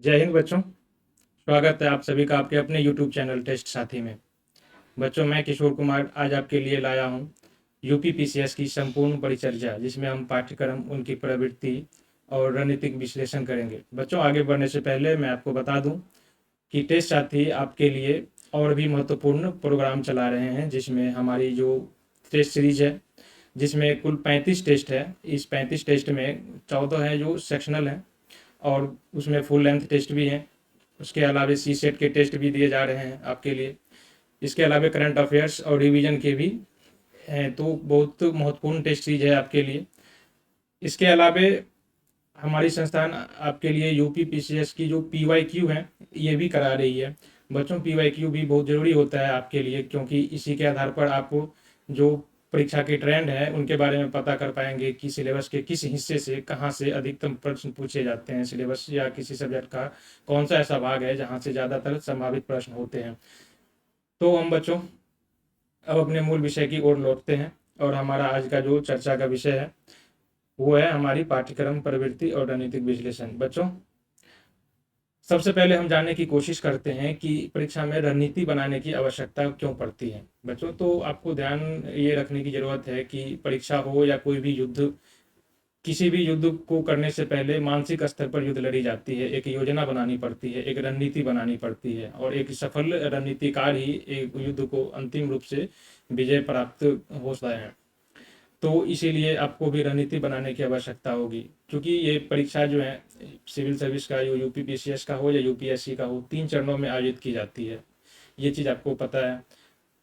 जय हिंद बच्चों। स्वागत है आप सभी का आपके अपने YouTube चैनल टेस्ट साथी में। बच्चों, मैं किशोर कुमार आज आपके लिए लाया हूँ यूपी पीसीएस की संपूर्ण परिचर्या, जिसमें हम पाठ्यक्रम, उनकी प्रवृत्ति और रणनीतिक विश्लेषण करेंगे। बच्चों, आगे बढ़ने से पहले मैं आपको बता दूं कि टेस्ट साथी आपके लिए और भी महत्वपूर्ण प्रोग्राम चला रहे हैं, जिसमें हमारी जो टेस्ट सीरीज है, जिसमें कुल 35 टेस्ट है। इस 35 टेस्ट में 14 है जो सेक्शनल है और उसमें फुल लेंथ टेस्ट भी हैं। उसके अलावा सी सेट के टेस्ट भी दिए जा रहे हैं आपके लिए। इसके अलावा करंट अफेयर्स और रिवीजन के भी हैं, तो बहुत महत्वपूर्ण टेस्ट सीरीज है आपके लिए। इसके अलावा हमारी संस्थान आपके लिए यूपी पीसीएस की जो पीवाईक्यू है ये भी करा रही है। बच्चों, पीवाईक्यू भी बहुत ज़रूरी होता है आपके लिए, क्योंकि इसी के आधार पर आप जो परीक्षा के ट्रेंड है उनके बारे में पता कर पाएंगे कि सिलेबस के किस हिस्से से कहाँ से अधिकतम प्रश्न पूछे जाते हैं, सिलेबस या किसी सब्जेक्ट का कौन सा ऐसा भाग है जहाँ से ज़्यादातर संभावित प्रश्न होते हैं। तो हम बच्चों अब अपने मूल विषय की ओर लौटते हैं, और हमारा आज का जो चर्चा का विषय है वो है हमारी पाठ्यक्रम प्रवृत्ति और रणनीतिक विश्लेषण। बच्चों, सबसे पहले हम जानने की कोशिश करते हैं कि परीक्षा में रणनीति बनाने की आवश्यकता क्यों पड़ती है। बच्चों, तो आपको ध्यान ये रखने की जरूरत है कि परीक्षा हो या कोई भी युद्ध, किसी भी युद्ध को करने से पहले मानसिक स्तर पर युद्ध लड़ी जाती है। एक योजना बनानी पड़ती है, एक रणनीति बनानी पड़ती है, और एक सफल रणनीतिकार ही एक युद्ध को अंतिम रूप से विजय प्राप्त होता है। तो इसीलिए आपको भी रणनीति बनाने की आवश्यकता होगी, क्योंकि ये परीक्षा जो है सिविल सर्विस का, जो यूपी पीसीएस का हो या यूपीएससी का हो, 3 चरणों में आयोजित की जाती है। ये चीज़ आपको पता है।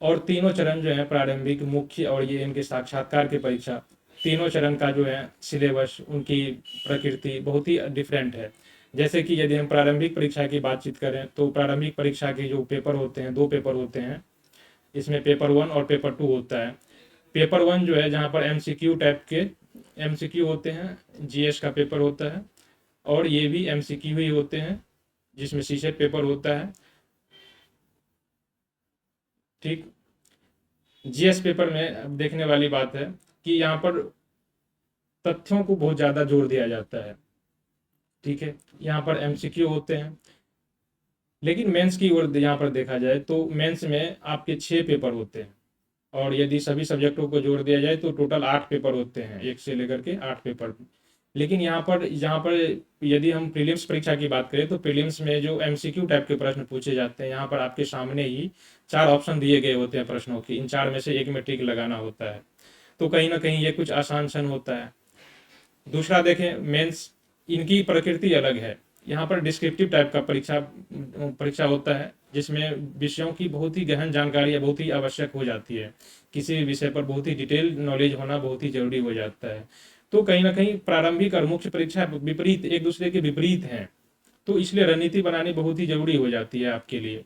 और तीनों चरण जो है प्रारंभिक, मुख्य और ये इनके साक्षात्कार की परीक्षा, तीनों चरण का जो है सिलेबस, उनकी प्रकृति बहुत ही डिफरेंट है। जैसे कि यदि हम प्रारंभिक परीक्षा की बातचीत करें तो प्रारंभिक परीक्षा के जो पेपर होते हैं, 2 पेपर होते हैं। इसमें पेपर 1 और पेपर 2 होता है। पेपर 1 जो है जहाँ पर एमसीक्यू टाइप के एमसीक्यू होते हैं, जीएस का पेपर होता है, और ये भी एमसीक्यू ही होते हैं जिसमें सीसेट पेपर होता है। ठीक। जीएस पेपर में अब देखने वाली बात है कि यहाँ पर तथ्यों को बहुत ज़्यादा जोर दिया जाता है। ठीक है, यहाँ पर एमसीक्यू होते हैं। लेकिन मेंस की ओर यहाँ पर देखा जाए तो मेंस में आपके 6 पेपर होते हैं, और यदि सभी सब्जेक्टों को जोड़ दिया जाए तो टोटल 8 पेपर होते हैं, 1 से लेकर के 8 पेपर। लेकिन यहाँ पर यदि हम प्रीलिम्स परीक्षा की बात करें तो प्रीलिम्स में जो एमसीक्यू टाइप के प्रश्न पूछे जाते हैं, यहाँ पर आपके सामने ही 4 ऑप्शन दिए गए होते हैं प्रश्नों की। इन 4 में से एक में टिक लगाना होता है। तो कहीं ना कहीं ये कुछ आसान सन होता है। दूसरा देखें, मेंस, इनकी प्रकृति अलग है। यहाँ पर डिस्क्रिप्टिव टाइप का परीक्षा परीक्षा होता है, जिसमें विषयों की बहुत ही गहन जानकारी बहुत ही आवश्यक हो जाती है। किसी भी विषय पर बहुत ही डिटेल नॉलेज होना बहुत ही जरूरी हो जाता है। तो कहीं ना कहीं प्रारंभिक और मुख्य परीक्षा विपरीत, एक दूसरे के विपरीत हैं। तो इसलिए रणनीति बनानी बहुत ही जरूरी हो जाती है आपके लिए।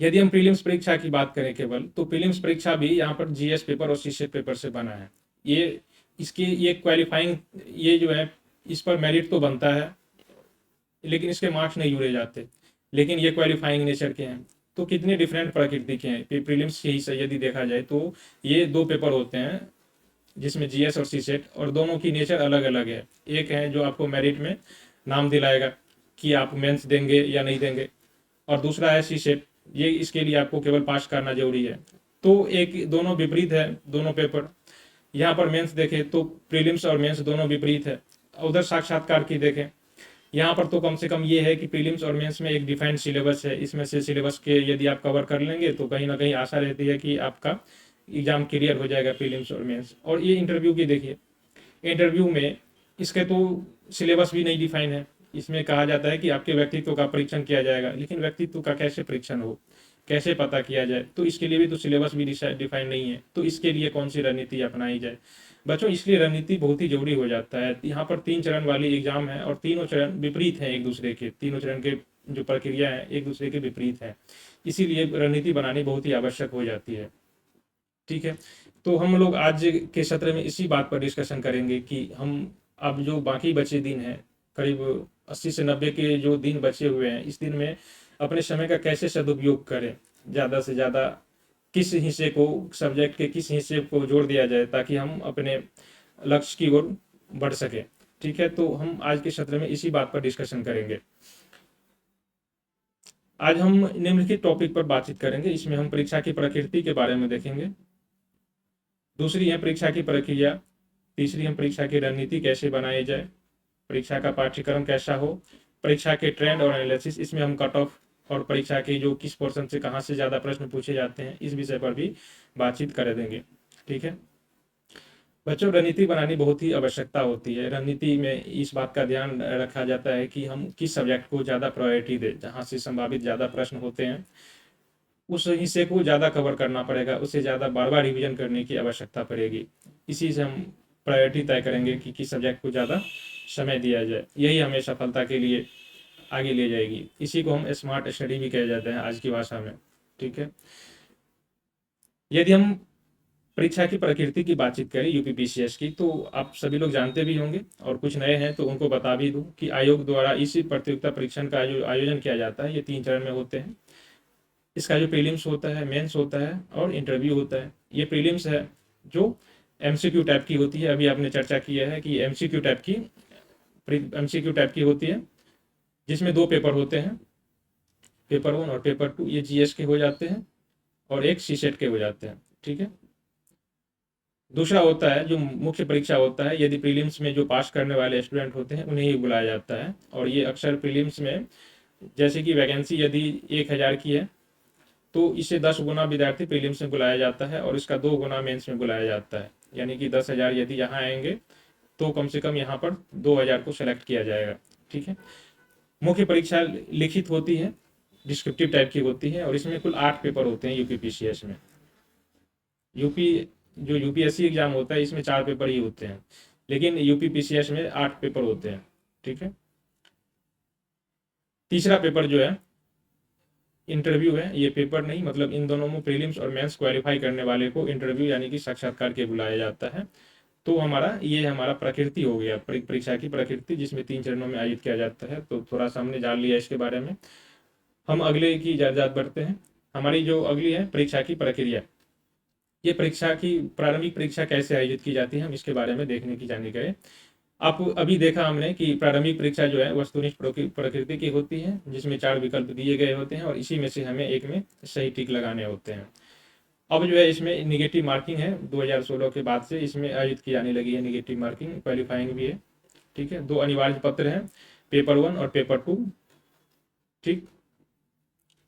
यदि हम प्रीलिम्स परीक्षा की बात करें केवल, तो प्रीलिम्स परीक्षा भी यहाँ पर जीएस पेपर और सीसेट पेपर से बना है। ये इसकी ये क्वालिफाइंग, ये जो है इस पर मेरिट तो बनता है, लेकिन इसके मार्क्स नहीं जुड़े जाते। लेकिन ये क्वालिफाइंग नेचर के हैं। तो कितने डिफरेंट प्रकृति के हैं प्रीलिम्स के ही से यदि देखा जाए तो ये 2 पेपर होते हैं जिसमें जीएस और सीसेट, और दोनों की नेचर अलग अलग है। एक है जो आपको मेरिट में नाम दिलाएगा कि आप मेंस देंगे या नहीं देंगे, और दूसरा है सीसेट, ये इसके लिए आपको केवल पास करना जरूरी है। तो एक दोनों विपरीत है दोनों पेपर। यहाँ पर मेंस देखें तो प्रीलिम्स और मेंस दोनों विपरीत है। उधर साक्षात्कार की देखें, यहाँ पर तो कम से कम ये है कि प्रीलिम्स और मेंस में एक डिफाइंड सिलेबस है। इसमें से सिलेबस के यदि आप कवर कर लेंगे तो कहीं ना कहीं आशा रहती है कि आपका एग्जाम क्लियर हो जाएगा, प्रीलिम्स और मेंस। और ये इंटरव्यू की देखिए, इंटरव्यू में इसके तो सिलेबस भी नहीं डिफाइन है। इसमें कहा जाता है कि आपके व्यक्तित्व का परीक्षण किया जाएगा, लेकिन व्यक्तित्व का कैसे परीक्षण हो, कैसे पता किया जाए, तो इसके लिए भी तो सिलेबस भी डिफाइन नहीं है। तो इसके लिए कौन सी रणनीति अपनाई जाए। बच्चों, इसलिए रणनीति बहुत ही जरूरी हो जाता है। यहाँ पर 3 चरण वाली एग्जाम है, और तीनों चरण विपरीत हैं एक दूसरे के। तीनों चरण के जो प्रक्रिया है एक दूसरे के विपरीत है। इसीलिए रणनीति बनानी बहुत ही आवश्यक हो जाती है। ठीक है, तो हम लोग आज के सत्र में इसी बात पर डिस्कशन करेंगे कि हम अब जो बाकी बचे दिन हैं, करीब 80 से 90 के जो दिन बचे हुए हैं, इस दिन में अपने समय का कैसे सदुपयोग करें। ज़्यादा से ज़्यादा किस हिस्से को, सब्जेक्ट के किस हिस्से को जोड़ दिया जाए ताकि हम अपने लक्ष्य की ओर बढ़ सके। ठीक है, तो हम आज के सत्र में इसी बात पर डिस्कशन करेंगे। आज हम निम्नलिखित टॉपिक पर बातचीत करेंगे। इसमें हम परीक्षा की प्रकृति के बारे में देखेंगे, दूसरी है परीक्षा की प्रक्रिया, तीसरी हम परीक्षा की रणनीति कैसे बनाई जाए, परीक्षा का पाठ्यक्रम कैसा हो, परीक्षा के ट्रेंड और एनालिसिस, इसमें हम कट ऑफ और परीक्षा के जो किस पोर्शन से कहाँ से ज़्यादा प्रश्न पूछे जाते हैं इस विषय पर भी बातचीत कर देंगे। ठीक है बच्चों, रणनीति बनानी बहुत ही आवश्यकता होती है। रणनीति में इस बात का ध्यान रखा जाता है कि हम किस सब्जेक्ट को ज़्यादा प्रायोरिटी दें, जहाँ से संभावित ज़्यादा प्रश्न होते हैं उस हिस्से को ज़्यादा कवर करना पड़ेगा, उससे ज़्यादा बार बार रिवीजन करने की आवश्यकता पड़ेगी। इसी से हम प्रायोरिटी तय करेंगे कि किस सब्जेक्ट को ज़्यादा समय दिया जाए। यही हमें सफलता के लिए आगे ले जाएगी। इसी को हम स्मार्ट स्टडी भी कहे जाते हैं आज की भाषा में। ठीक है, यदि हम परीक्षा की प्रकृति की बातचीत करें यूपीपीसीएस की, तो आप सभी लोग जानते भी होंगे और कुछ नए हैं तो उनको बता भी दूं कि आयोग द्वारा इसी प्रतियोगिता परीक्षण का जो आयोजन किया जाता है ये 3 चरण में होते हैं। इसका जो प्रीलिम्स होता है, मेंस होता है और इंटरव्यू होता है। ये प्रीलिम्स है जो एमसीक्यू टाइप की होती है। अभी आपने चर्चा किया है कि एमसीक्यू टाइप की होती है, जिसमें 2 पेपर होते हैं, पेपर 1 और पेपर 2। ये जीएस के हो जाते हैं और एक सीसेट के हो जाते हैं। ठीक है, दूसरा होता है जो मुख्य परीक्षा होता है। यदि प्रीलिम्स में जो पास करने वाले स्टूडेंट होते हैं उन्हें ही बुलाया जाता है। और ये अक्सर प्रीलिम्स में, जैसे कि वैकेंसी यदि 1000 की है तो इसे 10 गुना विद्यार्थी प्रीलिम्स में बुलाया जाता है और इसका 2 गुना मेंस में बुलाया जाता है। यानी कि 10,000 यदि यहाँ आएंगे तो कम से कम यहाँ पर 2000 को सेलेक्ट किया जाएगा। ठीक है, मुख्य परीक्षा लिखित होती है, डिस्क्रिप्टिव टाइप की होती है और इसमें कुल 8 पेपर होते हैं यूपीपीसीएस में। जो यूपीएससी एग्जाम होता है इसमें 4 पेपर ही होते हैं, लेकिन यूपीपीसीएस में 8 पेपर होते हैं। ठीक है, तीसरा पेपर जो है इंटरव्यू है। ये पेपर नहीं, मतलब इन दोनों में प्रीलिम्स और मेंस क्वालिफाई करने वाले को इंटरव्यू यानी कि साक्षात्कार के बुलाया जाता है। तो हमारा प्रकृति हो गया, परीक्षा की प्रकृति, जिसमें 3 चरणों में आयोजित किया जाता है। तो थोड़ा सा हमने जान लिया इसके बारे में। हम अगले की जात बढ़ते हैं। हमारी जो अगली है परीक्षा की प्रक्रिया, ये परीक्षा की प्रारंभिक परीक्षा कैसे आयोजित की जाती है हम इसके बारे में देखने की जानकारी। आप अभी देखा हमने कि प्रारंभिक परीक्षा जो है वस्तुनिष्ठ प्रकृति की होती है, जिसमें 4 विकल्प दिए गए होते हैं और इसी में से हमें एक में सही टिक लगाने होते हैं। अब जो है इसमें निगेटिव मार्किंग है, 2016 के बाद से इसमें आयोजित की जाने लगी है निगेटिव मार्किंग, क्वालिफाइंग भी है। ठीक है, 2 अनिवार्य पत्र हैं, पेपर 1 और पेपर 2। ठीक,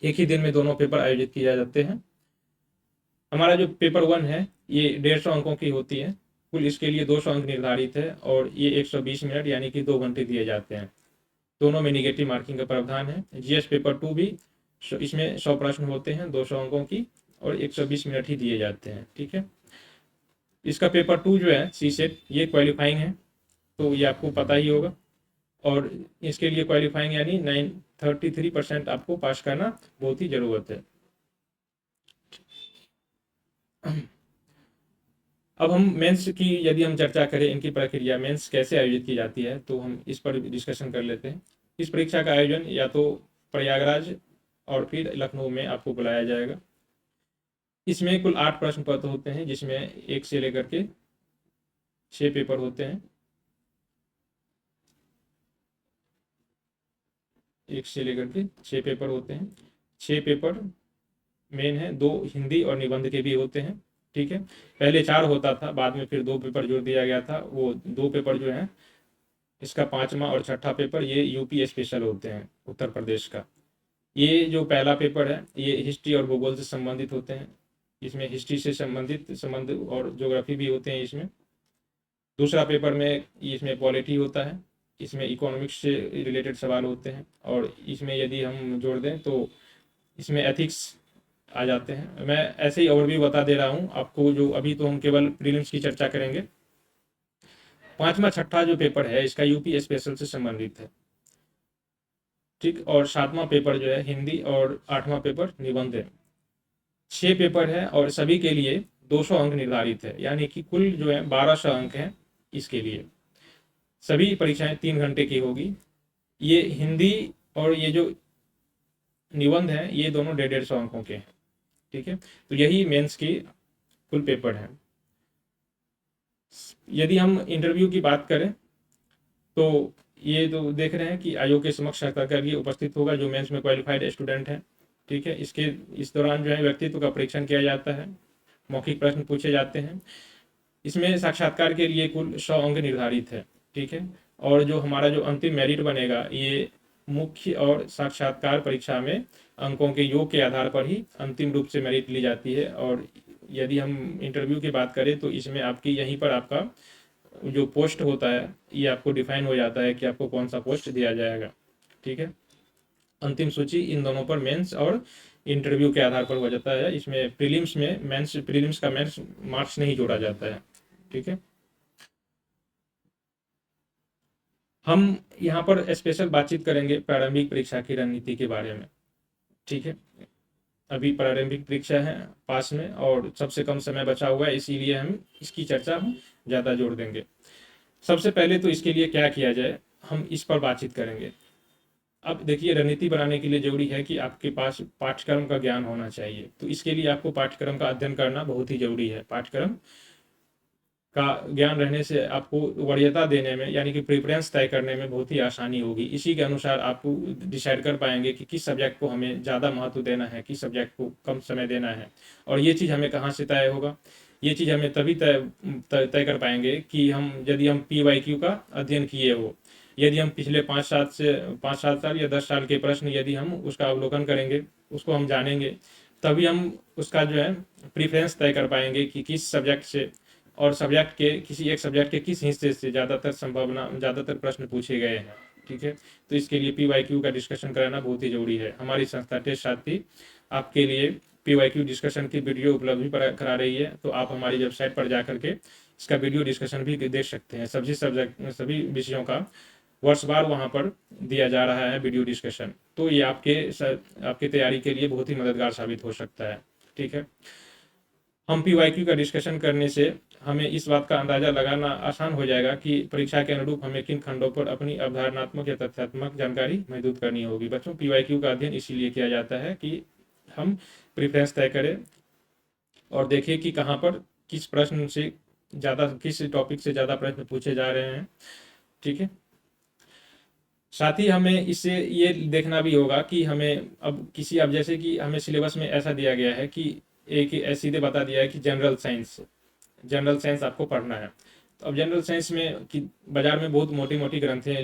एक ही दिन में दोनों पेपर आयोजित किए जाते हैं। हमारा जो पेपर 1 है ये 150 अंकों की होती है। कुल इसके लिए 200 अंक निर्धारित है और ये 120 मिनट यानी कि 2 घंटे दिए जाते हैं। दोनों में निगेटिव मार्किंग का प्रावधान है। जीएस पेपर 2 भी, इसमें 100 प्रश्न होते हैं 200 अंकों की और 120 मिनट ही दिए जाते हैं। ठीक है, इसका पेपर 2 जो है सीसेट, ये क्वालिफाइंग है, तो ये आपको पता ही होगा। और इसके लिए क्वालिफाइंग यानी 33% आपको पास करना बहुत ही ज़रूरत है। अब हम मेंस की यदि हम चर्चा करें, इनकी प्रक्रिया मेंस कैसे आयोजित की जाती है, तो हम इस पर डिस्कशन कर लेते हैं। इस परीक्षा का आयोजन या तो प्रयागराज और फिर लखनऊ में आपको बुलाया जाएगा। इसमें कुल 8 प्रश्न पत्र होते हैं, जिसमें 1 से लेकर के 6 पेपर होते हैं। 1 से लेकर के 6 पेपर होते हैं। 6 पेपर मेन है, 2 हिंदी और निबंध के भी होते हैं। ठीक है, पहले 4 होता था, बाद में फिर 2 पेपर जोड़ दिया गया था। वो 2 पेपर जो है, इसका 5वां और 6ठा पेपर ये यूपी स्पेशल होते हैं, उत्तर प्रदेश का। ये जो पहला पेपर है ये हिस्ट्री और भूगोल से संबंधित होते हैं। इसमें हिस्ट्री से संबंध और ज्योग्राफी भी होते हैं इसमें। दूसरा पेपर में इसमें पॉलिटी होता है, इसमें इकोनॉमिक्स से रिलेटेड सवाल होते हैं। और इसमें यदि हम जोड़ दें तो इसमें एथिक्स आ जाते हैं। मैं ऐसे ही ओवरव्यू बता दे रहा हूँ आपको, जो अभी तो हम केवल प्रीलिम्स की चर्चा करेंगे। 5वां 6ठा जो पेपर है इसका यूपी स्पेशल से संबंधित है। ठीक, और 7वां पेपर जो है हिंदी और 8वां पेपर निबंध है। 6 पेपर है और सभी के लिए 200 अंक निर्धारित है, यानी कि कुल जो है 1200 अंक हैं इसके लिए। सभी परीक्षाएं 3 घंटे की होगी। ये हिंदी और ये जो निबंध है ये दोनों 150 अंकों के हैं। ठीक है, तो यही मेंस की कुल पेपर है। यदि हम इंटरव्यू की बात करें तो ये तो देख रहे हैं कि आयोग के समक्ष साक्षात्कार उपस्थित होगा जो मेंस में क्वालिफाइड स्टूडेंट है। ठीक है, इस दौरान जो है व्यक्तित्व का परीक्षण किया जाता है, मौखिक प्रश्न पूछे जाते हैं। इसमें साक्षात्कार के लिए कुल 100 अंक निर्धारित है। ठीक है, और जो हमारा जो अंतिम मेरिट बनेगा ये मुख्य और साक्षात्कार परीक्षा में अंकों के योग के आधार पर ही अंतिम रूप से मेरिट ली जाती है। और यदि हम इंटरव्यू की बात करें तो इसमें आपकी यहीं पर आपका जो पोस्ट होता है ये आपको डिफाइन हो जाता है कि आपको कौन सा पोस्ट दिया जाएगा। ठीक है, अंतिम सूची इन दोनों पर मेंस और इंटरव्यू के आधार पर हो जाता है। इसमें प्रीलिम्स का मेंस मार्क्स नहीं जोड़ा जाता है। ठीक है, हम यहाँ पर स्पेशल बातचीत करेंगे प्रारंभिक परीक्षा की रणनीति के बारे में। ठीक है, अभी प्रारंभिक परीक्षा है पास में और सबसे कम समय बचा हुआ है, इसीलिए हम इसकी चर्चा हम ज़्यादा जोड़ देंगे। सबसे पहले तो इसके लिए क्या किया जाए, हम इस पर बातचीत करेंगे। अब देखिए, रणनीति बनाने के लिए जरूरी है कि आपके पास पाठ्यक्रम का ज्ञान होना चाहिए। तो इसके लिए आपको पाठ्यक्रम का अध्ययन करना बहुत ही जरूरी है। पाठ्यक्रम का ज्ञान रहने से आपको वरीयता देने में यानी कि प्रेफरेंस तय करने में बहुत ही आसानी होगी। इसी के अनुसार आप डिसाइड कर पाएंगे कि किस सब्जेक्ट को हमें ज़्यादा महत्व देना है, किस सब्जेक्ट को कम समय देना है। और ये चीज़ हमें कहाँ से तय होगा, ये चीज़ हमें तभी तय कर पाएंगे कि यदि हम PYQ का अध्ययन किए हो, यदि हम पिछले 5-7 साल या 10 साल के प्रश्न यदि हम उसका अवलोकन करेंगे, उसको हम जानेंगे, तभी हम उसका जो है प्रीफरेंस तय कर पाएंगे कि किस सब्जेक्ट से और सब्जेक्ट के किसी एक सब्जेक्ट के किस हिस्से से ज़्यादातर प्रश्न पूछे गए हैं। ठीक है, तो इसके लिए PYQ का डिस्कशन कराना बहुत ही जरूरी है। हमारी संस्था टेस्ट साथी आपके लिए PYQ डिस्कशन की वीडियो उपलब्ध भी करा रही है, तो आप हमारी वेबसाइट पर जा करके इसका वीडियो डिस्कशन भी देख सकते हैं। सभी विषयों का वर्षवार वहाँ पर दिया जा रहा है वीडियो डिस्कशन, तो ये आपकी तैयारी के लिए बहुत ही मददगार साबित हो सकता है। ठीक है, हम PYQ का डिस्कशन करने से हमें इस बात का अंदाजा लगाना आसान हो जाएगा कि परीक्षा के अनुरूप हमें किन खंडों पर अपनी अवधारणात्मक या तथ्यात्मक जानकारी महसूस करनी होगी। बच्चों, PYQ का अध्ययन इसीलिए किया जाता है कि हम प्रेफरेंस तय करें और देखें कि कहाँ पर किस टॉपिक से ज़्यादा प्रश्न पूछे जा रहे हैं। ठीक है, साथ ही हमें इससे ये देखना भी होगा कि हमें अब जैसे कि हमें सिलेबस में ऐसा दिया गया है कि एक सीधे बता दिया है कि जनरल साइंस आपको पढ़ना है। तो अब जनरल साइंस में कि बाजार में बहुत मोटी मोटी ग्रंथें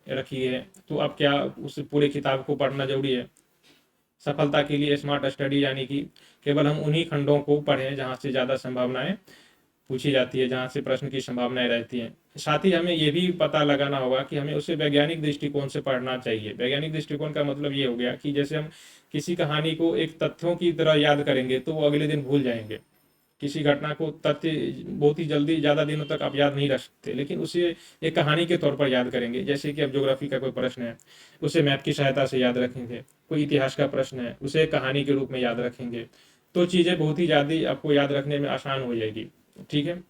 रखी है, तो अब क्या उस पूरे किताब को पढ़ना जरूरी है? सफलता के लिए स्मार्ट स्टडी यानी कि केवल हम उन्हीं खंडों को पढ़ें जहाँ से ज़्यादा संभावनाएं पूछी जाती है, जहाँ से प्रश्न की संभावनाएं रहती हैं। साथ ही हमें ये भी पता लगाना होगा कि हमें उसे वैज्ञानिक दृष्टिकोण से पढ़ना चाहिए। वैज्ञानिक दृष्टिकोण का मतलब ये हो गया कि जैसे हम किसी कहानी को एक तथ्यों की तरह याद करेंगे तो वो अगले दिन भूल जाएंगे। किसी घटना को तथ्य बहुत ही जल्दी ज़्यादा दिनों तक आप याद नहीं रख सकते, लेकिन उसे एक कहानी के तौर पर याद करेंगे। जैसे कि अब ज्योग्राफी का कोई प्रश्न है, उसे मैप की सहायता से याद रखेंगे। कोई इतिहास का प्रश्न है, उसे कहानी के रूप में याद रखेंगे, तो चीज़ें बहुत ही ज़्यादा आपको याद रखने में आसान हो जाएगी। ठीक है,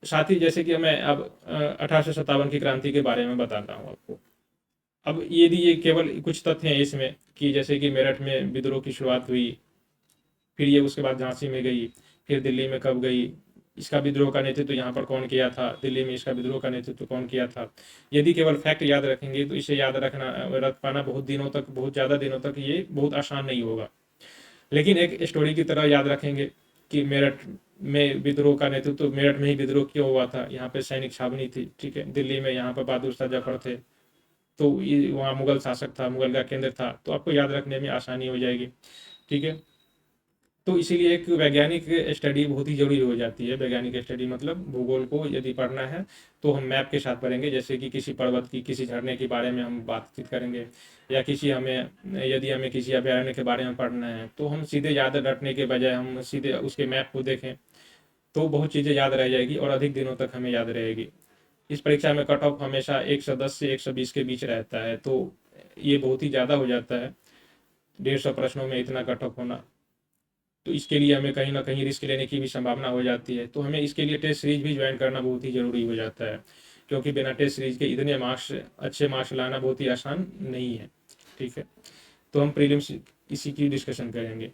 साथ ही जैसे कि मैं अब 1857 की क्रांति के बारे में बताता हूँ आपको। अब ये केवल कुछ तथ्य हैं इसमें कि जैसे कि मेरठ में विद्रोह की शुरुआत हुई, फिर ये उसके बाद झांसी में गई, फिर दिल्ली में कब गई, इसका विद्रोह का नेतृत्व यहाँ पर कौन किया था, दिल्ली में इसका विद्रोह का नेतृत्व कौन किया था। यदि केवल फैक्ट याद रखेंगे तो इसे रख पाना बहुत ज़्यादा दिनों तक ये बहुत आसान नहीं होगा। लेकिन एक स्टोरी की तरह याद रखेंगे कि मेरठ में विद्रोह का नेतृत्व, मेरठ में ही विद्रोह क्यों हुआ था, यहाँ पे सैनिक छावनी थी। ठीक है, दिल्ली में यहाँ पर बहादुर शाह जफर थे, तो ये वहाँ मुगल शासक था, मुगल का केंद्र था, तो आपको याद रखने में आसानी हो जाएगी। ठीक है, तो इसीलिए एक वैज्ञानिक स्टडी बहुत ही जरूरी हो जाती है। वैज्ञानिक स्टडी मतलब भूगोल को यदि पढ़ना है तो हम मैप के साथ पढ़ेंगे। जैसे कि किसी पर्वत की, किसी झरने के बारे में हम बातचीत करेंगे, या यदि हमें किसी अभयारण्य के बारे में पढ़ना है तो हम सीधे याद रखने के बजाय हम सीधे उसके मैप को देखें, तो बहुत चीज़ें याद रह जाएगी और अधिक दिनों तक हमें याद रहेगी। इस परीक्षा में कट ऑफ हमेशा 110 से 120 के बीच रहता है, तो ये बहुत ही ज़्यादा हो जाता है 150 प्रश्नों में इतना कट ऑफ होना। तो इसके लिए हमें कहीं ना कहीं रिस्क लेने की भी संभावना हो जाती है, तो हमें इसके लिए टेस्ट सीरीज भी ज्वाइन करना बहुत ही ज़रूरी हो जाता है, क्योंकि बिना टेस्ट सीरीज के इतने अच्छे मार्क्स लाना बहुत ही आसान नहीं है। ठीक है, तो हम प्रीलिम्स इसी की डिस्कशन करेंगे।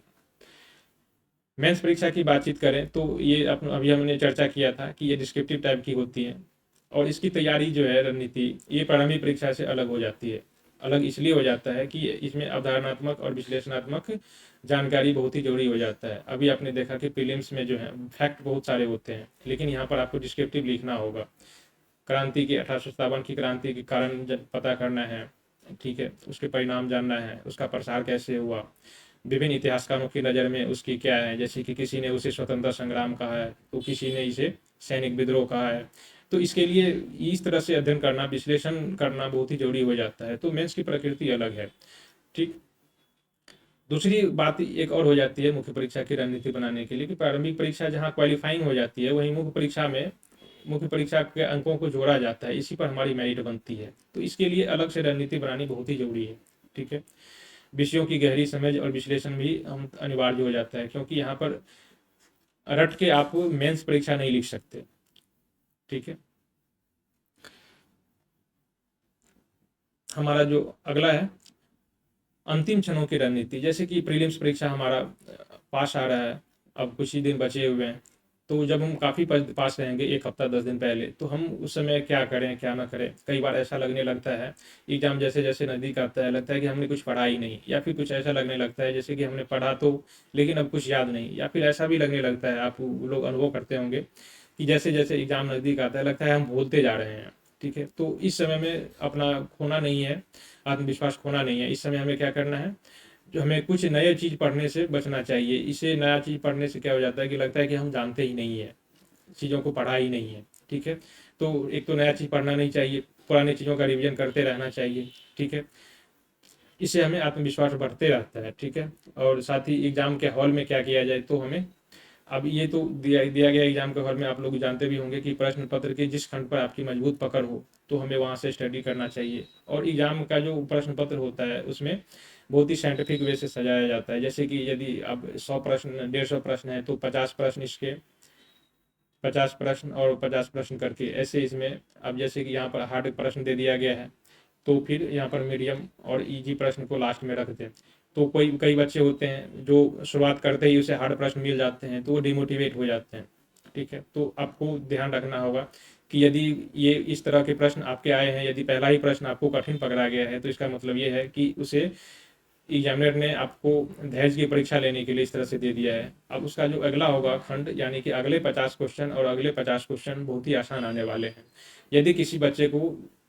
मेंस परीक्षा की बातचीत करें तो ये अभी हमने चर्चा किया था कि ये डिस्क्रिप्टिव टाइप की होती है और इसकी तैयारी जो है रणनीति, ये प्रारंभिक परीक्षा से अलग हो जाती है। अलग इसलिए हो जाता है कि इसमें अवधारणात्मक और विश्लेषणात्मक जानकारी बहुत ही जरूरी हो जाता है। अभी आपने देखा कि प्रीलिम्स में जो है फैक्ट बहुत सारे होते हैं, लेकिन यहाँ पर आपको डिस्क्रिप्टिव लिखना होगा। क्रांति की 1857 की क्रांति के कारण पता करना है, ठीक है, उसके परिणाम जानना है, उसका प्रसार कैसे हुआ, विभिन्न इतिहासकारों की नज़र में उसकी क्या है, जैसे कि किसी ने उसे स्वतंत्रता संग्राम कहा है तो किसी ने इसे सैनिक विद्रोह कहा है। तो इसके लिए इस तरह से अध्ययन करना, विश्लेषण करना बहुत ही जरूरी हो जाता है। तो मेंस की प्रकृति अलग है, ठीक। दूसरी बात एक और हो जाती है मुख्य परीक्षा की रणनीति बनाने के लिए कि प्रारंभिक परीक्षा जहाँ क्वालिफाइंग हो जाती है, वहीं मुख्य परीक्षा के अंकों को जोड़ा जाता है, इसी पर हमारी मेरिट बनती है। तो इसके लिए अलग से रणनीति बनानी बहुत ही जरूरी है, ठीक है। विषयों की गहरी समझ और विश्लेषण भी हम अनिवार्य हो जाता है, क्योंकि यहाँ पर रट के आप मेंस परीक्षा नहीं लिख सकते, ठीक है। हमारा जो अगला है अंतिम क्षणों की रणनीति, जैसे कि प्रीलिम्स परीक्षा हमारा पास आ रहा है, अब कुछ ही दिन बचे हुए हैं। तो जब हम काफ़ी पास रहेंगे 1 हफ्ता 10 दिन पहले, तो हम उस समय क्या करें क्या ना करें। कई बार ऐसा लगने लगता है एग्ज़ाम जैसे जैसे नज़दीक आता है, लगता है कि हमने कुछ पढ़ा ही नहीं, या फिर कुछ ऐसा लगने लगता है जैसे कि हमने पढ़ा तो लेकिन अब कुछ याद नहीं, या फिर ऐसा भी लगने लगता है, आप लोग अनुभव करते होंगे कि जैसे जैसे एग्ज़ाम नज़दीक आता है लगता है हम भूलते जा रहे हैं, ठीक है। तो इस समय में अपना खोना नहीं है, आत्मविश्वास खोना नहीं है। इस समय हमें क्या करना है, जो हमें कुछ नए चीज़ पढ़ने से बचना चाहिए। इसे नया चीज़ पढ़ने से क्या हो जाता है कि लगता है कि हम जानते ही नहीं है, चीज़ों को पढ़ा ही नहीं है, ठीक है। तो एक तो नया चीज़ पढ़ना नहीं चाहिए, पुरानी चीज़ों का रिवीजन करते रहना चाहिए, ठीक है। इससे हमें आत्मविश्वास बढ़ते रहता है, ठीक है। और साथ ही एग्ज़ाम के हॉल में क्या किया जाए, तो हमें अब ये तो दिया गया एग्जाम के हॉल में आप लोग जानते भी होंगे कि प्रश्न पत्र के जिस खंड पर आपकी मजबूत पकड़ हो तो हमें वहाँ से स्टडी करना चाहिए। और एग्जाम का जो प्रश्न पत्र होता है उसमें बहुत ही साइंटिफिक वे से सजाया जाता है। जैसे कि यदि अब 100 प्रश्न 150 प्रश्न है तो 50 प्रश्न इसके, 50 प्रश्न और 50 प्रश्न करके ऐसे इसमें। अब जैसे कि यहाँ पर हार्ड प्रश्न दे दिया गया है तो फिर यहाँ पर मीडियम और इजी प्रश्न को लास्ट में रख दें। तो कई बच्चे होते हैं जो शुरुआत करते ही उसे हार्ड प्रश्न मिल जाते हैं तो वो डिमोटिवेट हो जाते हैं, ठीक है। तो आपको ध्यान रखना होगा कि यदि ये इस तरह के प्रश्न आपके आए हैं, यदि पहला ही प्रश्न आपको कठिन पकड़ा गया है तो इसका मतलब ये है कि उसे एग्जामिनर ने आपको धैर्य की परीक्षा लेने के लिए इस तरह से दे दिया है। अब उसका जो अगला होगा खंड, यानी कि अगले 50 क्वेश्चन और अगले 50 क्वेश्चन बहुत ही आसान आने वाले हैं। यदि किसी बच्चे को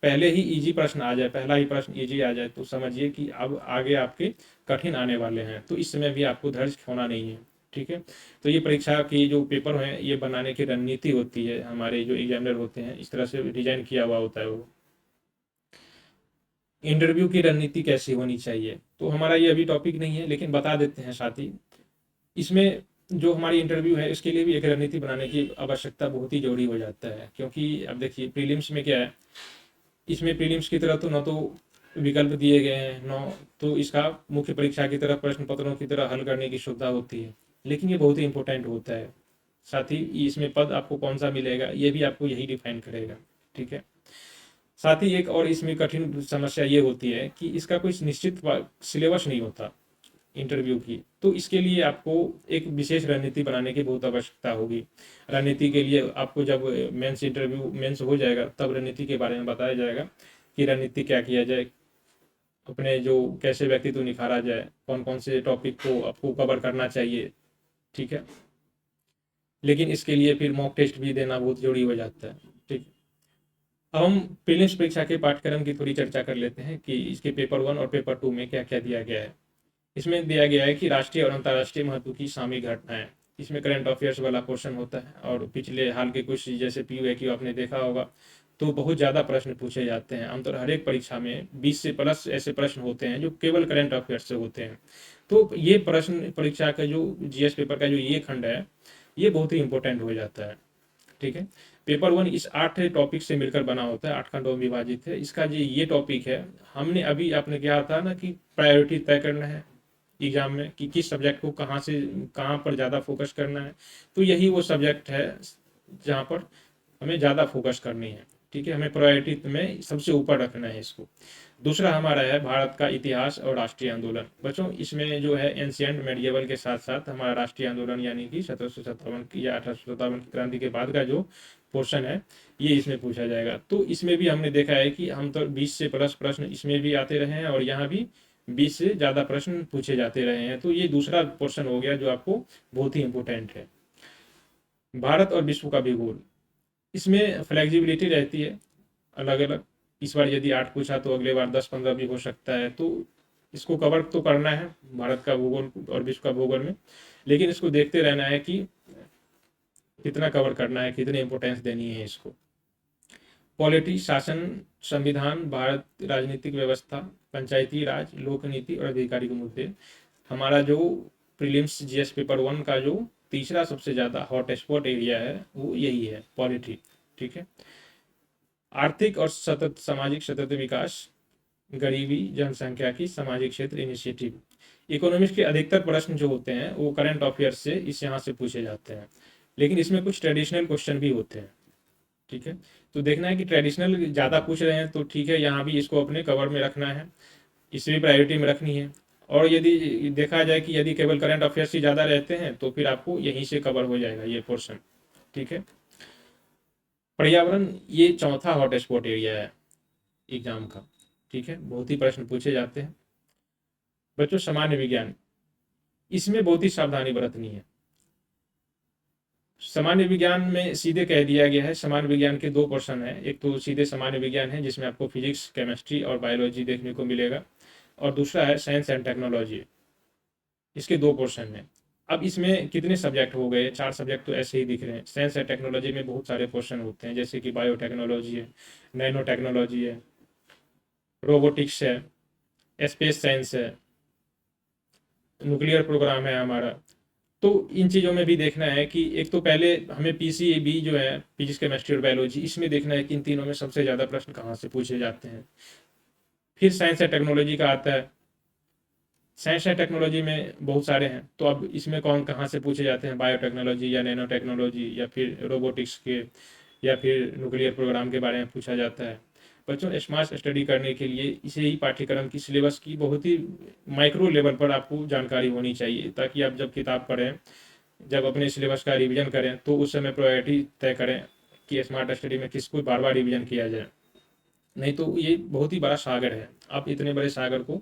पहले ही इजी प्रश्न आ जाए, पहला ही प्रश्न इजी आ जाए, तो समझिए कि अब आगे आपके कठिन आने वाले हैं। तो इस समय भी आपको धैर्य खोना नहीं है, ठीक है। तो ये परीक्षा की जो पेपर हैं ये बनाने की रणनीति होती है, हमारे जो एग्जामिनर होते हैं इस तरह से डिजाइन किया हुआ होता है वो। इंटरव्यू की रणनीति कैसी होनी चाहिए, तो हमारा ये अभी टॉपिक नहीं है लेकिन बता देते हैं साथ ही। इसमें जो हमारी इंटरव्यू है इसके लिए भी एक रणनीति बनाने की आवश्यकता बहुत ही जरूरी हो जाता है, क्योंकि अब देखिए प्रीलिम्स में क्या है, इसमें प्रीलिम्स की तरह तो न तो विकल्प दिए गए हैं, न तो इसका मुख्य परीक्षा की तरह प्रश्न पत्रों की तरह हल करने की सुविधा होती है, लेकिन ये बहुत ही इंपॉर्टेंट होता है। साथ ही इसमें पद आपको कौन सा मिलेगा ये भी आपको यही डिफाइन करेगा, ठीक है। साथ ही एक और इसमें कठिन समस्या ये होती है कि इसका कोई निश्चित सिलेबस नहीं होता इंटरव्यू की। तो इसके लिए आपको एक विशेष रणनीति बनाने की बहुत आवश्यकता होगी। रणनीति के लिए आपको जब मेंस हो जाएगा तब रणनीति के बारे में बताया जाएगा कि रणनीति क्या किया जाए, अपने जो कैसे व्यक्तित्व निखारा जाए, कौन कौन से टॉपिक को आपको कवर करना चाहिए, ठीक है। लेकिन इसके लिए फिर मॉक टेस्ट भी देना बहुत जरूरी हो जाता है, ठीक। अब हम प्रीलिम्स परीक्षा के पाठ्यक्रम की थोड़ी चर्चा कर लेते हैं कि इसके पेपर 1 और पेपर 2 में क्या क्या दिया गया है। इसमें दिया गया है कि राष्ट्रीय और अंतर्राष्ट्रीय महत्व की सामयिक घटनाएं। इसमें करंट अफेयर्स वाला क्वेश्चन होता है और पिछले हाल के कुछ जैसे PUAQ आपने देखा होगा तो बहुत ज़्यादा प्रश्न पूछे जाते हैं। आमतौर हर एक परीक्षा में 20 से प्लस ऐसे प्रश्न होते हैं जो केवल करंट अफेयर्स से होते हैं। तो ये प्रश्न परीक्षा का जो GS पेपर का जो ये खंड है ये बहुत ही इंपॉर्टेंट हो जाता है, ठीक है। पेपर 1 इस 8 टॉपिक से मिलकर बना होता है, 8 खंडों में विभाजित है। इसका जो ये टॉपिक है, हमने अभी आपने कहा था ना कि प्रायोरिटी तय करना है एग्जाम में कि किस सब्जेक्ट को कहाँ से कहाँ पर ज़्यादा फोकस करना है। तो यही वो सब्जेक्ट है जहाँ पर हमें ज़्यादा फोकस करनी है, ठीक है। हमें प्रायोरिटी में सबसे ऊपर रखना है इसको। दूसरा हमारा है भारत का इतिहास और राष्ट्रीय आंदोलन। बच्चों इसमें जो है एंशियंट मेडिएवल के साथ साथ हमारा राष्ट्रीय आंदोलन यानी कि 1757 की या 1857 की क्रांति के बाद का जो पोर्शन है ये इसमें पूछा जाएगा। तो इसमें भी हमने देखा है कि हम तो 20 से प्लस प्रश्न इसमें भी आते रहे हैं और यहाँ भी 20 से ज़्यादा प्रश्न पूछे जाते रहे हैं। तो ये दूसरा पोर्शन हो गया जो आपको बहुत ही इम्पोर्टेंट है। भारत और विश्व का भूगोल, इसमें फ्लेक्सिबिलिटी रहती है अलग अलग। इस बार यदि 8 पूछा तो अगले बार 10-15 भी हो सकता है। तो इसको कवर तो करना है भारत का भूगोल और विश्व का भूगोल में, लेकिन इसको देखते रहना है कि कितना कवर करना है, कितनी इंपॉर्टेंस देनी है इसको। पॉलिटी, शासन, संविधान, भारत, राजनीतिक व्यवस्था, पंचायती राज, लोक नीति और आधिकारिक मुद्दे। हमारा जो प्रीलिम्स जीएस पेपर 1 का जो तीसरा सबसे ज़्यादा हॉट स्पॉट एरिया है वो यही है, पॉलिटी। ठीक है। आर्थिक और सतत सामाजिक सतत विकास, गरीबी, जनसंख्या की सामाजिक क्षेत्र इनिशिएटिव। इकोनॉमिक्स के अधिकतर प्रश्न जो होते हैं वो करंट अफेयर्स से इस यहाँ से पूछे जाते हैं, लेकिन इसमें कुछ ट्रेडिशनल क्वेश्चन भी होते हैं। ठीक है। तो देखना है कि ट्रेडिशनल ज़्यादा पूछ रहे हैं तो ठीक है, यहाँ भी इसको अपने कवर में रखना है, इसे भी प्रायोरिटी में रखनी है। और यदि देखा जाए कि यदि केवल करंट अफेयर्स ही ज़्यादा रहते हैं तो फिर आपको यहीं से कवर हो जाएगा ये पोर्शन। ठीक है। पर्यावरण, ये चौथा हॉट स्पॉट एरिया है एग्जाम का। ठीक है, बहुत ही प्रश्न पूछे जाते हैं। बच्चों, सामान्य विज्ञान, इसमें बहुत ही सावधानी बरतनी है। सामान्य विज्ञान में सीधे कह दिया गया है, सामान्य विज्ञान के 2 पोर्शन है। एक तो सीधे सामान्य विज्ञान है जिसमें आपको फिजिक्स, केमिस्ट्री और बायोलॉजी देखने को मिलेगा, और दूसरा है साइंस एंड टेक्नोलॉजी। इसके 2 पोर्शन हैं। अब इसमें कितने सब्जेक्ट हो गए? 4 सब्जेक्ट तो ऐसे ही दिख रहे हैं। साइंस एंड टेक्नोलॉजी में बहुत सारे पोर्शन होते हैं, जैसे कि बायोटेक्नोलॉजी है, नैनो टेक्नोलॉजी है, रोबोटिक्स है, स्पेस साइंस है, न्यूक्लियर प्रोग्राम है हमारा। तो इन चीज़ों में भी देखना है कि एक तो पहले हमें पीसीबी जो है, फिजिक्स, केमिस्ट्री और बायोलॉजी, इसमें देखना है कि इन तीनों में सबसे ज़्यादा प्रश्न कहाँ से पूछे जाते हैं। फिर साइंस एंड टेक्नोलॉजी का आता है। साइंस एंड टेक्नोलॉजी में बहुत सारे हैं, तो अब इसमें कौन कहाँ से पूछे जाते हैं? बायोटेक्नोलॉजी या नैनो टेक्नोलॉजी या फिर रोबोटिक्स के या फिर न्यूक्लियर प्रोग्राम के बारे में पूछा जाता है। बच्चों, स्मार्ट स्टडी करने के लिए इसे ही पाठ्यक्रम की सिलेबस की बहुत ही माइक्रो लेवल पर आपको जानकारी होनी चाहिए, ताकि आप जब किताब पढ़ें, जब अपने सिलेबस का रिवीजन करें तो उस समय प्रायोरिटी तय करें कि स्मार्ट स्टडी में किसको बार बार रिवीजन किया जाए। नहीं तो ये बहुत ही बड़ा सागर है, आप इतने बड़े सागर को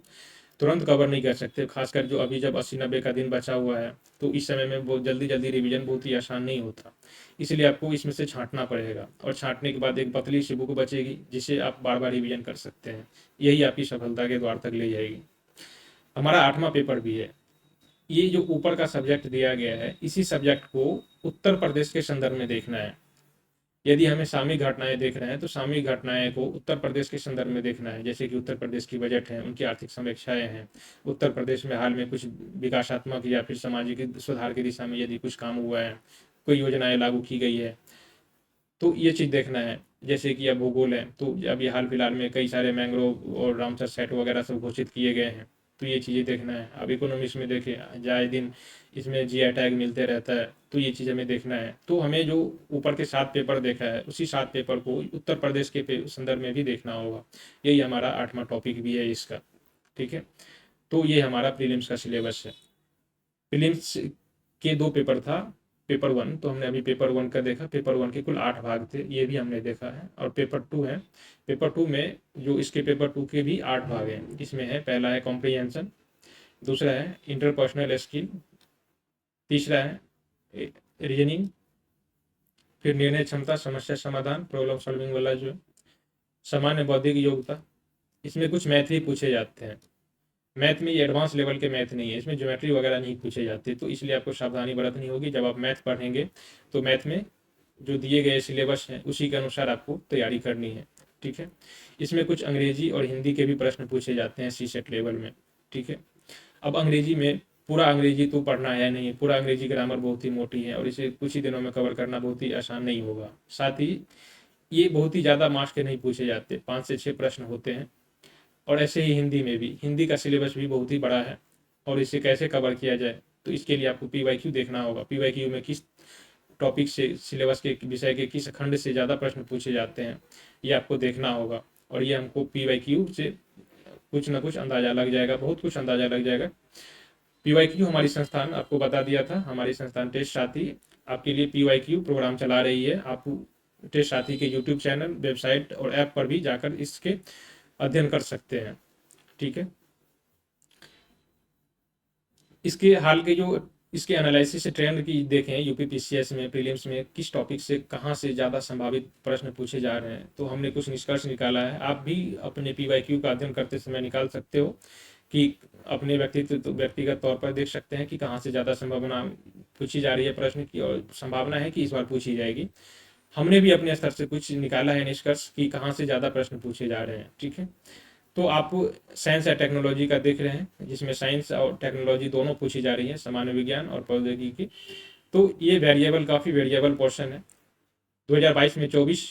तुरंत कवर नहीं कर सकते। खासकर जो अभी जब 80-90 का दिन बचा हुआ है, तो इस समय में बहुत जल्दी जल्दी रिवीजन बहुत ही आसान नहीं होता। इसलिए आपको इसमें से छांटना पड़ेगा, और छांटने के बाद एक पतली सी बुक बचेगी जिसे आप बार बार रिवीजन कर सकते हैं। यही आपकी सफलता के द्वार तक ले जाएगी। हमारा 8वां पेपर भी है। ये जो ऊपर का सब्जेक्ट दिया गया है, इसी सब्जेक्ट को उत्तर प्रदेश के संदर्भ में देखना है। यदि हमें सामयिक घटनाएं देख रहे हैं तो सामयिक घटनाएं को उत्तर प्रदेश के संदर्भ में देखना है। जैसे कि उत्तर प्रदेश की बजट है, उनकी आर्थिक समीक्षाएं हैं, उत्तर प्रदेश में हाल में कुछ विकासात्मक या फिर सामाजिक सुधार की दिशा में यदि कुछ काम हुआ है, कोई योजनाएं लागू की गई है, तो ये चीज़ देखना है। जैसे कि अब भूगोल है, तो अभी हाल फिलहाल में कई सारे मैंग्रोव और रामसर साइट वगैरह सब घोषित किए गए हैं, तो ये चीज़ें देखना है। अब इकोनॉमिक्स में देखें, जाए दिन इसमें जीआई टैग मिलते रहता है, तो ये चीज़ हमें देखना है। तो हमें जो ऊपर के 7 पेपर देखा है, उसी 7 पेपर को उत्तर प्रदेश के संदर्भ में भी देखना होगा। यही हमारा 8वां टॉपिक भी है इसका। ठीक है। तो ये हमारा प्रीलिम्स का सिलेबस है। प्रीलिम्स के 2 पेपर था, पेपर 1 तो हमने अभी पेपर 1 का देखा। पेपर 1 के कुल 8 भाग थे, ये भी हमने देखा है। और पेपर 2 है, पेपर 2 में जो इसके पेपर 2 के भी 8 भाग हैं। इसमें है, पहला है कॉम्प्रिहेंशन, दूसरा है इंटरपर्सनल स्किल, तीसरा है रीजनिंग, फिर निर्णय क्षमता, समस्या समाधान, प्रॉब्लम सॉल्विंग वाला जो सामान्य बौद्धिक योग्यता। इसमें कुछ मैथ भी पूछे जाते हैं। मैथ में ये एडवांस लेवल के मैथ नहीं है, इसमें ज्योमेट्री वगैरह नहीं पूछे जाते, तो इसलिए आपको सावधानी बरतनी होगी। जब आप मैथ पढ़ेंगे तो मैथ में जो दिए गए सिलेबस हैं उसी के अनुसार आपको तैयारी करनी है। ठीक है। इसमें कुछ अंग्रेजी और हिंदी के भी प्रश्न पूछे जाते हैं सी सेट लेवल में। ठीक है। अब अंग्रेजी में पूरा अंग्रेजी तो पढ़ना है नहीं, पूरा अंग्रेजी ग्रामर बहुत ही मोटी है और इसे कुछ ही दिनों में कवर करना बहुत ही आसान नहीं होगा। साथ ही ये बहुत ही ज़्यादा मार्क्स के नहीं पूछे जाते, 5 से 6 प्रश्न होते हैं। और ऐसे ही हिंदी में भी, हिंदी का सिलेबस भी बहुत ही बड़ा है, और इसे कैसे कवर किया जाए तो इसके लिए आपको पीवाईक्यू देखना होगा। पीवाईक्यू में किस टॉपिक से, सिलेबस के विषय के किस खंड से ज़्यादा प्रश्न पूछे जाते हैं, ये आपको देखना होगा। और ये हमको पीवाईक्यू से कुछ ना कुछ अंदाज़ा लग जाएगा, बहुत कुछ अंदाज़ा लग जाएगा। पीवाईक्यू हमारी संस्थान, आपको बता दिया था, हमारी संस्थान टेस्ट साथी आपके लिए पीवाईक्यू प्रोग्राम चला रही है। आप टेस्ट साथी के यूट्यूब चैनल, वेबसाइट और ऐप पर भी जाकर इसके अध्ययन कर सकते हैं। ठीक है, इसके हाल के जो इसके एनालिसिस ट्रेंड की देखें, यूपीपीसीएस में प्रीलिम्स में किस टॉपिक से कहाँ से ज़्यादा संभावित प्रश्न पूछे जा रहे हैं, तो हमने कुछ निष्कर्ष निकाला है। आप भी अपने पीवाईक्यू का अध्ययन करते समय निकाल सकते हो कि अपने व्यक्तिगत तौर पर देख सकते हैं कि कहाँ से ज़्यादा संभावना पूछी जा रही है प्रश्न की, और संभावना है कि इस बार पूछी जाएगी। हमने भी अपने स्तर से कुछ निकाला है निष्कर्ष कि कहाँ से ज़्यादा प्रश्न पूछे जा रहे हैं। ठीक है, तो आप साइंस या टेक्नोलॉजी का देख रहे हैं, जिसमें साइंस और टेक्नोलॉजी दोनों पूछी जा रही है, सामान्य विज्ञान और प्रौद्योगिकी। तो ये वेरिएबल काफ़ी वेरिएबल पोर्शन है। 2022 में 24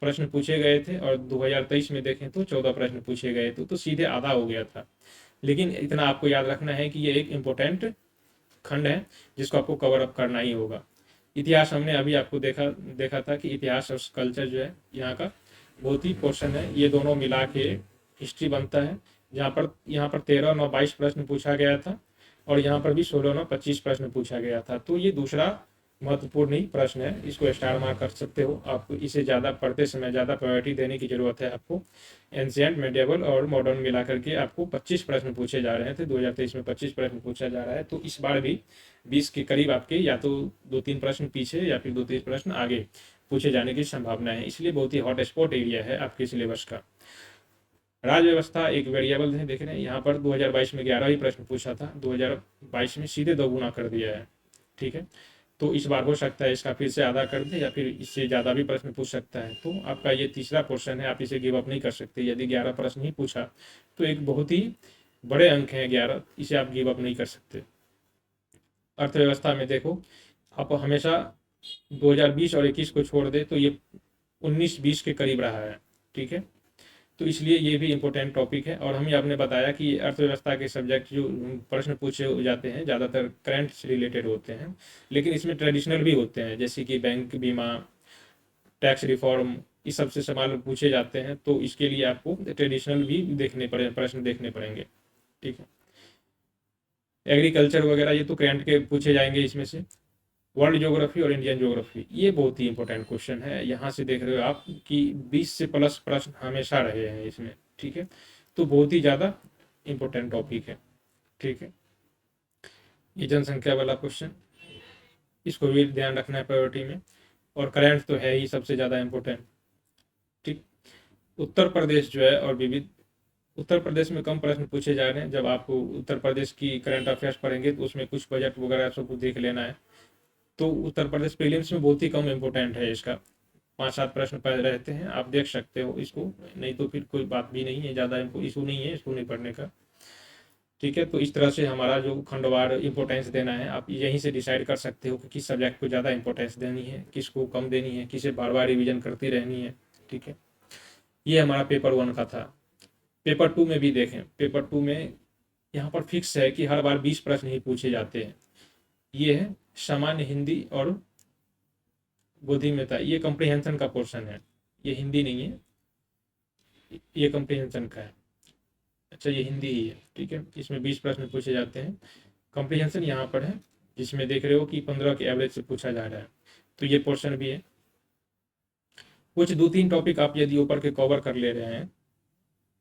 प्रश्न पूछे गए थे और 2023 में देखें तो 14 प्रश्न पूछे गए थे, तो सीधे आधा हो गया था। लेकिन इतना आपको याद रखना है कि ये एक इम्पोर्टेंट खंड है जिसको आपको कवर अप करना ही होगा। इतिहास हमने अभी आपको देखा था कि इतिहास और कल्चर जो है यहाँ का बहुत ही पोर्शन है, ये दोनों मिला के हिस्ट्री बनता है। यहाँ पर 13/9/22 प्रश्न पूछा गया था और यहाँ पर भी 16/9/25 प्रश्न पूछा गया था। तो ये दूसरा महत्वपूर्ण ही प्रश्न है, इसको स्टार मार्क कर सकते हो। आपको इसे ज़्यादा पढ़ते समय ज़्यादा प्रायोरिटी देने की जरूरत है आपको। एंशिएंट, मेडिएवल और मॉडर्न मिला करके आपको 25 प्रश्न पूछे जा रहे थे। 2023 में 25 प्रश्न पूछा जा रहा है, तो इस बार भी 20 के करीब आपके या तो 2-3 प्रश्न पीछे या फिर 2-3 प्रश्न आगे पूछे जाने की संभावना है। इसलिए बहुत ही हॉट स्पॉट एरिया है आपके सिलेबस का। राज्य व्यवस्था एक वेरिएबल है, देख रहे हैं यहाँ पर 2022 में 11 ही प्रश्न पूछा था, 2022 में सीधे दोगुना कर दिया है। ठीक है, तो इस बार हो सकता है इसका फिर से आधा कर दे या फिर इससे ज़्यादा भी प्रश्न पूछ सकता है। तो आपका ये तीसरा पोर्शन है, आप इसे गिव अप नहीं कर सकते। यदि 11 प्रश्न ही पूछा तो एक बहुत ही बड़े अंक हैं 11, इसे आप गिव अप नहीं कर सकते। अर्थव्यवस्था में देखो, आप हमेशा 2020 और 21 को छोड़ दे तो ये 19-20 के करीब रहा है। ठीक है, तो इसलिए ये भी इम्पोर्टेंट टॉपिक है। और हम आपने बताया कि अर्थव्यवस्था के सब्जेक्ट जो प्रश्न पूछे जाते हैं ज़्यादातर करंट से रिलेटेड होते हैं, लेकिन इसमें ट्रेडिशनल भी होते हैं, जैसे कि बैंक, बीमा, टैक्स रिफॉर्म, इस सब से सवाल पूछे जाते हैं। तो इसके लिए आपको ट्रेडिशनल भी प्रश्न देखने पड़ेंगे। ठीक है, एग्रीकल्चर वगैरह ये तो करंट के पूछे जाएंगे इसमें से। वर्ल्ड ज्योग्राफी और इंडियन ज्योग्राफी ये बहुत ही इंपॉर्टेंट क्वेश्चन है। यहाँ से देख रहे हो आप कि 20 से प्लस प्रश्न हमेशा रहे हैं इसमें। ठीक है, तो बहुत ही ज़्यादा इंपॉर्टेंट टॉपिक है। ठीक है, ये जनसंख्या वाला क्वेश्चन, इसको भी ध्यान रखना है प्रायोरिटी में। और करंट तो है ही सबसे ज़्यादा इम्पोर्टेंट। ठीक, उत्तर प्रदेश जो है और विविध, उत्तर प्रदेश में कम प्रश्न पूछे जा रहे हैं। जब आप उत्तर प्रदेश की करंट अफेयर्स पढ़ेंगे तो उसमें कुछ बजट वगैरह सब कुछ देख लेना है। तो उत्तर प्रदेश प्रीलिम्स में बहुत ही कम इम्पोर्टेंट है, इसका 5-7 प्रश्न पढ़ रहते हैं, आप देख सकते हो इसको। नहीं तो फिर कोई बात भी नहीं है, ज़्यादा इशू नहीं है इसको नहीं पढ़ने का। ठीक है, तो इस तरह से हमारा जो खंडवार इंपॉर्टेंस देना है, आप यहीं से डिसाइड कर सकते हो कि किस सब्जेक्ट को ज़्यादा इंपॉर्टेंस देनी है, किसको कम देनी है, किसे बार बार रिविजन करती रहनी है। ठीक है, ये हमारा पेपर 1 का था। पेपर 2 में भी देखें, पेपर 2 में यहाँ पर फिक्स है कि हर बार 20 प्रश्न ही पूछे जाते हैं। ये है सामान्य हिंदी और बुद्धिमत्ता, ये कॉम्प्रिहेंशन का पोर्शन है, ये हिंदी नहीं है, ये कॉम्प्रिहेंशन का है। अच्छा, ये हिंदी ही है। ठीक है, इसमें 20 प्रश्न पूछे जाते हैं। कॉम्प्रिहेंशन यहाँ पर है, जिसमें देख रहे हो कि 15 के एवरेज से पूछा जा रहा है, तो ये पोर्शन भी है। कुछ 2-3 टॉपिक आप यदि ऊपर के कवर कर ले रहे हैं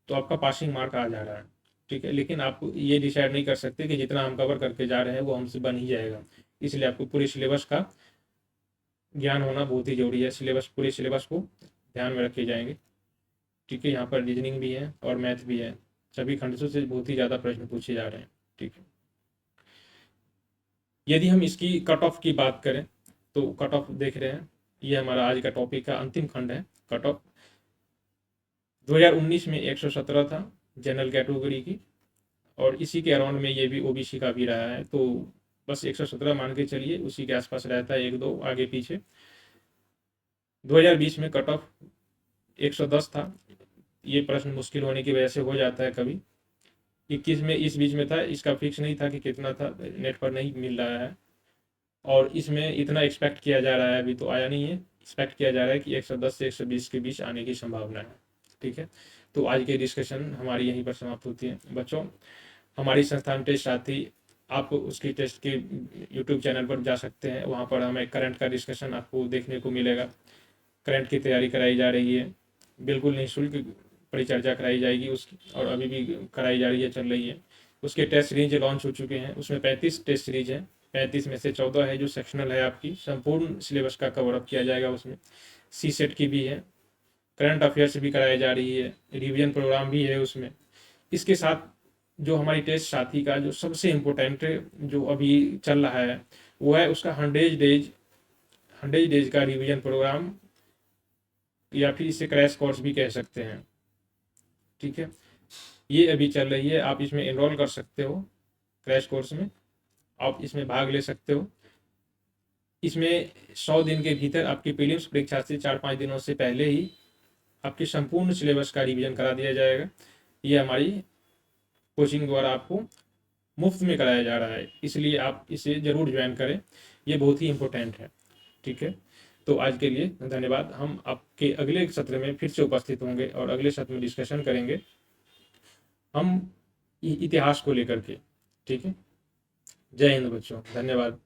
तो आपका पासिंग मार्क आ जा रहा है। ठीक है, लेकिन आप ये डिसाइड नहीं कर सकते कि जितना हम कवर करके जा रहे हैं वो हमसे बन ही जाएगा। इसलिए आपको पूरे सिलेबस का ज्ञान होना बहुत ही जरूरी है। पूरे सिलेबस को ध्यान में रखे जाएंगे। ठीक है, यहाँ पर रीजनिंग भी है और मैथ भी है, सभी खंडों से बहुत ही ज़्यादा प्रश्न पूछे जा रहे हैं। ठीक है, यदि हम इसकी कट ऑफ की बात करें तो कट ऑफ देख रहे हैं, ये हमारा आज का टॉपिक का अंतिम खंड है। कट ऑफ 2019 में 117 था जनरल कैटेगरी की, और इसी के अराउंड में ये भी ओबीसी का भी रहा है। तो बस 117 मान के चलिए, उसी के आसपास रहता है, 1-2 आगे पीछे। 2020 में कट ऑफ 110 था, ये प्रश्न मुश्किल होने की वजह से हो जाता है कभी। 21 में इस बीच में था, इसका फिक्स नहीं था कि कितना था, नेट पर नहीं मिल रहा है। और इसमें इतना एक्सपेक्ट किया जा रहा है, अभी तो आया नहीं है, एक्सपेक्ट किया जा रहा है कि 110 से 120 के बीच आने की संभावना है। ठीक है, तो आज की डिस्कशन हमारी यहीं पर समाप्त होती है। बच्चों, हमारी संस्थान टेस्ट साथी, आप उसकी टेस्ट के यूट्यूब चैनल पर जा सकते हैं, वहाँ पर हमें करंट का डिस्कशन आपको देखने को मिलेगा। करंट की तैयारी कराई जा रही है, बिल्कुल निःशुल्क परिचर्या कराई जाएगी उसकी, और अभी भी कराई जा रही है, चल रही है। उसके टेस्ट सीरीज लॉन्च हो चुके हैं, उसमें 35 टेस्ट सीरीज हैं, 35 में से 14 है जो सेक्शनल है, आपकी संपूर्ण सिलेबस का कवर अप किया जाएगा उसमें। सी सेट की भी है, करंट अफेयर्स भी कराई जा रही है, रिवीजन प्रोग्राम भी है उसमें। इसके साथ जो हमारी टेस्ट साथी का जो सबसे इम्पोर्टेंट जो अभी चल रहा है वो है उसका 100 डेज का रिवीजन प्रोग्राम, या फिर इसे क्रैश कोर्स भी कह सकते हैं। ठीक है, ये अभी चल रही है, आप इसमें एनरोल कर सकते हो, क्रैश कोर्स में आप इसमें भाग ले सकते हो। इसमें 100 दिन के भीतर आपकी प्रीलिम्स परीक्षा से 4-5 दिनों से पहले ही आपके संपूर्ण सिलेबस का रिवीजन करा दिया जाएगा। ये हमारी कोचिंग द्वारा आपको मुफ्त में कराया जा रहा है, इसलिए आप इसे ज़रूर ज्वाइन करें, ये बहुत ही इम्पोर्टेंट है। ठीक है, तो आज के लिए धन्यवाद। हम आपके अगले सत्र में फिर से उपस्थित होंगे और अगले सत्र में डिस्कशन करेंगे हम इतिहास को लेकर के। ठीक है, जय हिंद बच्चों, धन्यवाद।